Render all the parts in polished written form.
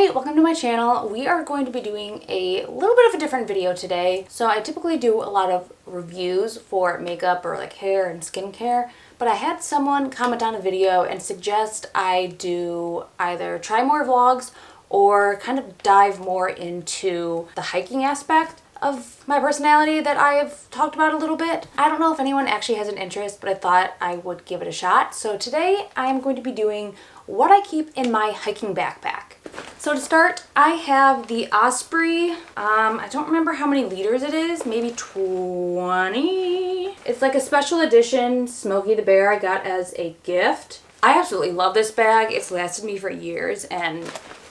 Hey, welcome to my channel. We are going to be doing a little bit of a different video today. So I typically do a lot of reviews for makeup or like hair and skincare, but I had someone comment on a video and suggest I do either try more vlogs or kind of dive more into the hiking aspect of my personality that I have talked about a little bit. I don't know if anyone actually has an interest, but I thought I would give it a shot. So today I am going to be doing what I keep in my hiking backpack. So to start, I have the Osprey, I don't remember how many liters it is, maybe 20. It's like a special edition Smokey the Bear I got as a gift. I absolutely love this bag. It's lasted me for years and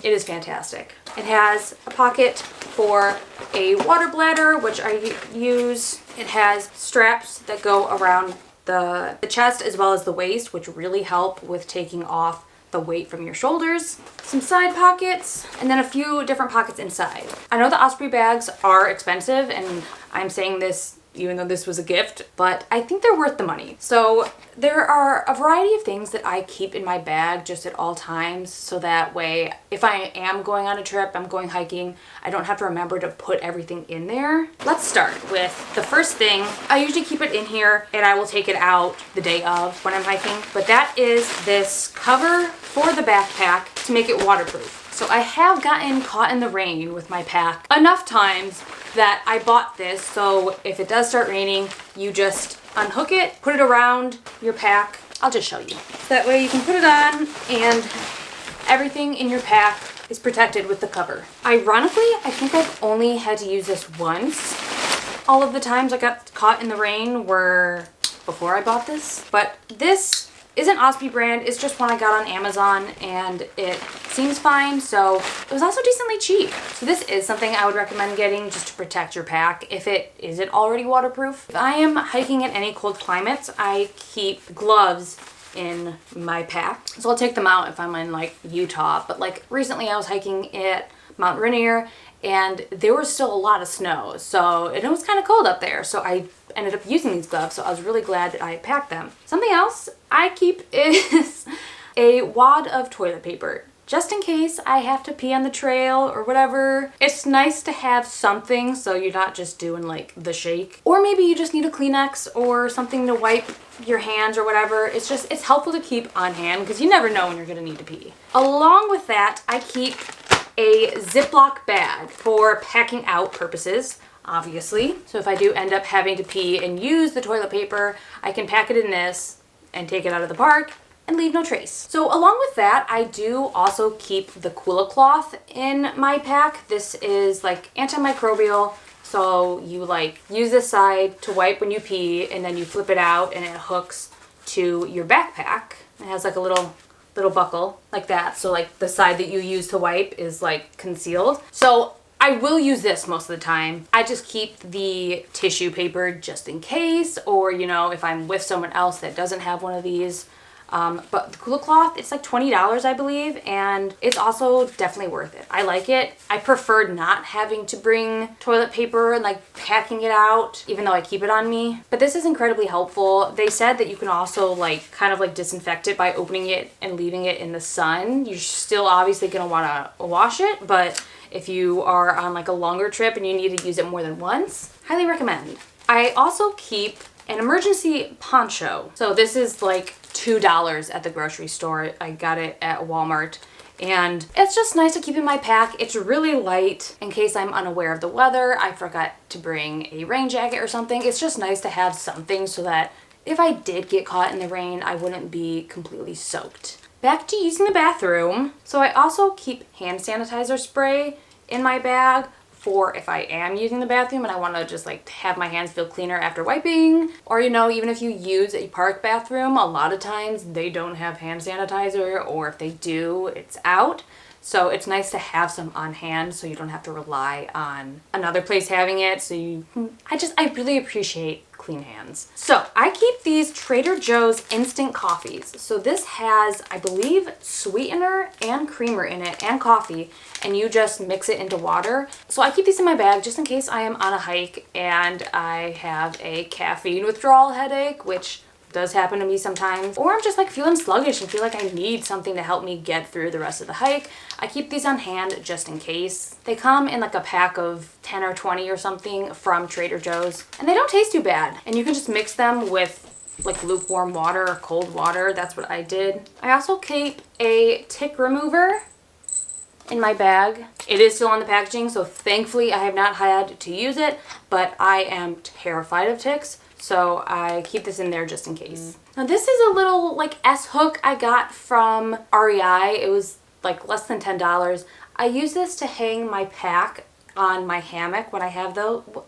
it is fantastic. It has a pocket for a water bladder, which I use. It has straps that go around the chest as well as the waist, which really help with taking off the weight from your shoulders. Some side pockets, and then a few different pockets inside. I know the Osprey bags are expensive, and I'm saying this even though this was a gift, but I think they're worth the money. So there are a variety of things that I keep in my bag just at all times, so that way if I am going on a trip, I'm going hiking, I don't have to remember to put everything in there. Let's start with the first thing. I usually keep it in here and I will take it out the day of when I'm hiking, but that is this cover for the backpack to make it waterproof. So I have gotten caught in the rain with my pack enough times that I bought this, so if it does start raining, you just unhook it, put it around your pack. I'll just show you. That way you can put it on and everything in your pack is protected with the cover. Ironically, I think I've only had to use this once. All of the times I got caught in the rain were before I bought this, but this isn't Osprey brand, it's just one I got on Amazon and it seems fine, so it was also decently cheap. So this is something I would recommend getting just to protect your pack if it isn't already waterproof. If I am hiking in any cold climates, I keep gloves in my pack. So I'll take them out if I'm in like Utah, but like recently I was hiking at Mount Rainier and there was still a lot of snow, so it was kind of cold up there, so I ended up using these gloves, so I was really glad that I packed them. Something else I keep is a wad of toilet paper, just in case I have to pee on the trail or whatever. It's nice to have something so you're not just doing like the shake. Or maybe you just need a Kleenex or something to wipe your hands or whatever. It's helpful to keep on hand because you never know when you're gonna need to pee. Along with that, I keep a Ziploc bag for packing out purposes, obviously. So if I do end up having to pee and use the toilet paper, I can pack it in this and take it out of the park and leave no trace. So along with that, I do also keep the Coola cloth in my pack. This is like antimicrobial. So you like use this side to wipe when you pee and then you flip it out and it hooks to your backpack. It has like a little buckle like that, so like the side that you use to wipe is like concealed. So I will use this most of the time. I just keep the tissue paper just in case, or you know, if I'm with someone else that doesn't have one of these. But the Coola cloth, it's like $20 I believe, and it's also definitely worth it. I like it. I prefer not having to bring toilet paper and like packing it out, even though I keep it on me. But this is incredibly helpful. They said that you can also like kind of like disinfect it by opening it and leaving it in the sun. You're still obviously gonna wanna wash it, but if you are on like a longer trip and you need to use it more than once, highly recommend. I also keep an emergency poncho. So this is like $2 at the grocery store. I got it at Walmart and it's just nice to keep in my pack. It's really light in case I'm unaware of the weather. I forgot to bring a rain jacket or something. It's just nice to have something so that if I did get caught in the rain, I wouldn't be completely soaked. Back to using the bathroom. So I also keep hand sanitizer spray in my bag for if I am using the bathroom and I want to just like have my hands feel cleaner after wiping. Or you know, even if you use a park bathroom, a lot of times they don't have hand sanitizer, or if they do, it's out. So it's nice to have some on hand so you don't have to rely on another place having it. So I really appreciate clean hands. So I keep these Trader Joe's instant coffees. So this has, I believe, sweetener and creamer in it and coffee, and you just mix it into water. So I keep these in my bag just in case I am on a hike and I have a caffeine withdrawal headache, which does happen to me sometimes. Or I'm just like feeling sluggish and feel like I need something to help me get through the rest of the hike. I keep these on hand just in case. They come in like a pack of 10 or 20 or something from Trader Joe's. And they don't taste too bad. And you can just mix them with like lukewarm water or cold water. That's what I did. I also keep a tick remover in my bag. It is still on the packaging, so thankfully I have not had to use it, but I am terrified of ticks, so I keep this in there just in case. Now this is a little like S hook I got from REI. It was like less than $10. I use this to hang my pack on my hammock when I have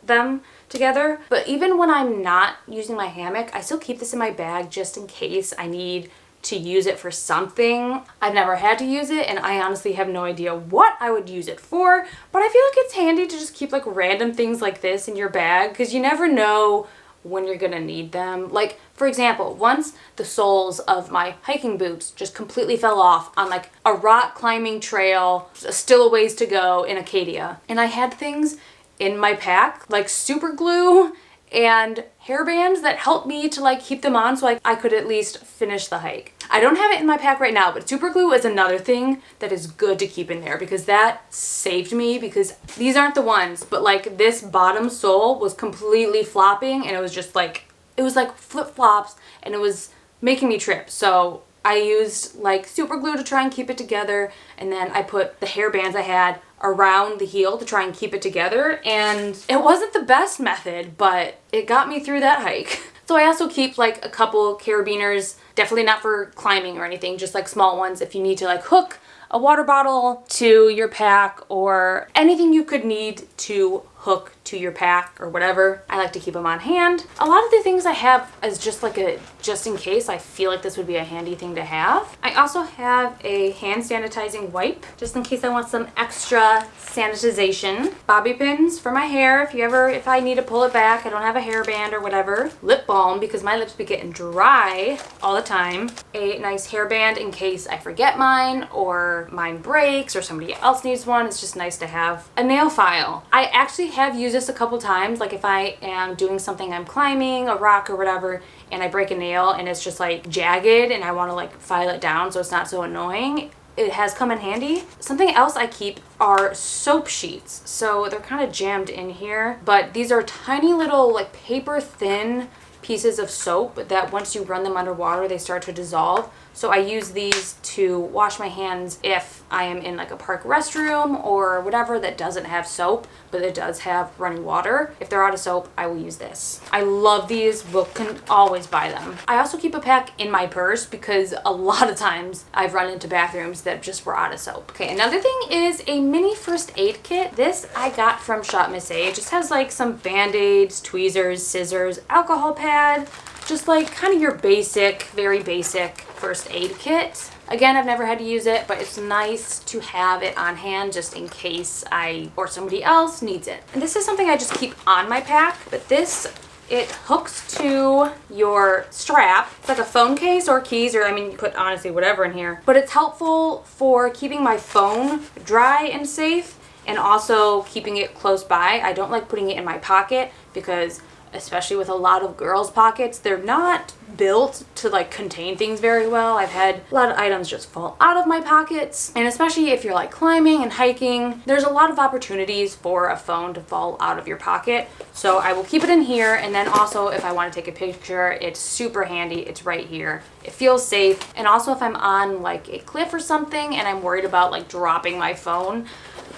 them together. But even when I'm not using my hammock, I still keep this in my bag just in case I need to use it for something. I've never had to use it, and I honestly have no idea what I would use it for, but I feel like it's handy to just keep like random things like this in your bag because you never know when you're gonna need them. Like, for example, once the soles of my hiking boots just completely fell off on like a rock climbing trail, still a ways to go in Acadia, and I had things in my pack like super glue and hairbands that helped me to like keep them on so I could at least finish the hike. I don't have it in my pack right now, but super glue is another thing that is good to keep in there because that saved me, because these aren't the ones, but like this bottom sole was completely flopping and it was just like, it was like flip-flops and it was making me trip. So I used like super glue to try and keep it together, and then I put the hairbands I had around the heel to try and keep it together, and it wasn't the best method, but it got me through that hike. So I also keep like a couple carabiners, definitely not for climbing or anything, just like small ones if you need to like hook a water bottle to your pack or anything you could need to hook to your pack or whatever. I like to keep them on hand. A lot of the things I have is just like a just in case. I feel like this would be a handy thing to have. I also have a hand sanitizing wipe just in case I want some extra sanitization. Bobby pins for my hair if I need to pull it back, I don't have a hairband or whatever. Lip balm because my lips be getting dry all the time. A nice hairband in case I forget mine or mine breaks or somebody else needs one. It's just nice to have. A nail file. I actually have used this a couple times, like if I am doing something, I'm climbing a rock or whatever, and I break a nail and it's just like jagged and I want to like file it down so it's not so annoying. It has come in handy. Something else I keep are soap sheets. So they're kind of jammed in here, but these are tiny little like paper thin pieces of soap that once you run them underwater, they start to dissolve. So I use these to wash my hands if I am in like a park restroom or whatever that doesn't have soap, but it does have running water. If they're out of soap, I will use this. I love these, but can always buy them. I also keep a pack in my purse because a lot of times I've run into bathrooms that just were out of soap. Okay, another thing is a mini first aid kit. This I got from Shop Miss A. It just has like some band-aids, tweezers, scissors, alcohol pad, just like kind of your basic, very basic first aid kit. Again, I've never had to use it, but it's nice to have it on hand just in case I or somebody else needs it. And this is something I just keep on my pack, but this, it hooks to your strap. It's like a phone case or keys, or I mean, you put honestly whatever in here, but it's helpful for keeping my phone dry and safe and also keeping it close by. I don't like putting it in my pocket because especially with a lot of girls' pockets, they're not built to like contain things very well. I've had a lot of items just fall out of my pockets, and especially if you're like climbing and hiking, there's a lot of opportunities for a phone to fall out of your pocket. So I will keep it in here, and then also if I want to take a picture, it's super handy. It's right here. It feels safe, and also if I'm on like a cliff or something and I'm worried about like dropping my phone,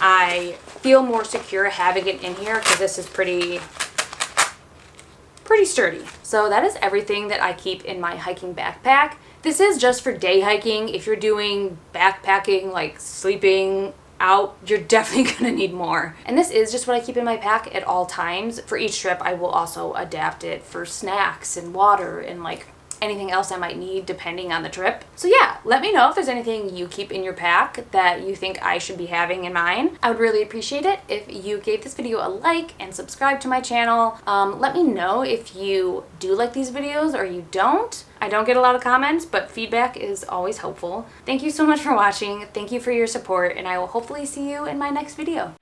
I feel more secure having it in here because this is pretty sturdy. So that is everything that I keep in my hiking backpack. This is just for day hiking. If you're doing backpacking, like sleeping out, you're definitely gonna need more. And this is just what I keep in my pack at all times. For each trip, I will also adapt it for snacks and water and like anything else I might need depending on the trip. So yeah, let me know if there's anything you keep in your pack that you think I should be having in mine. I would really appreciate it if you gave this video a like and subscribe to my channel. Let me know if you do like these videos or you don't. I don't get a lot of comments, but feedback is always helpful. Thank you so much for watching. Thank you for your support, and I will hopefully see you in my next video.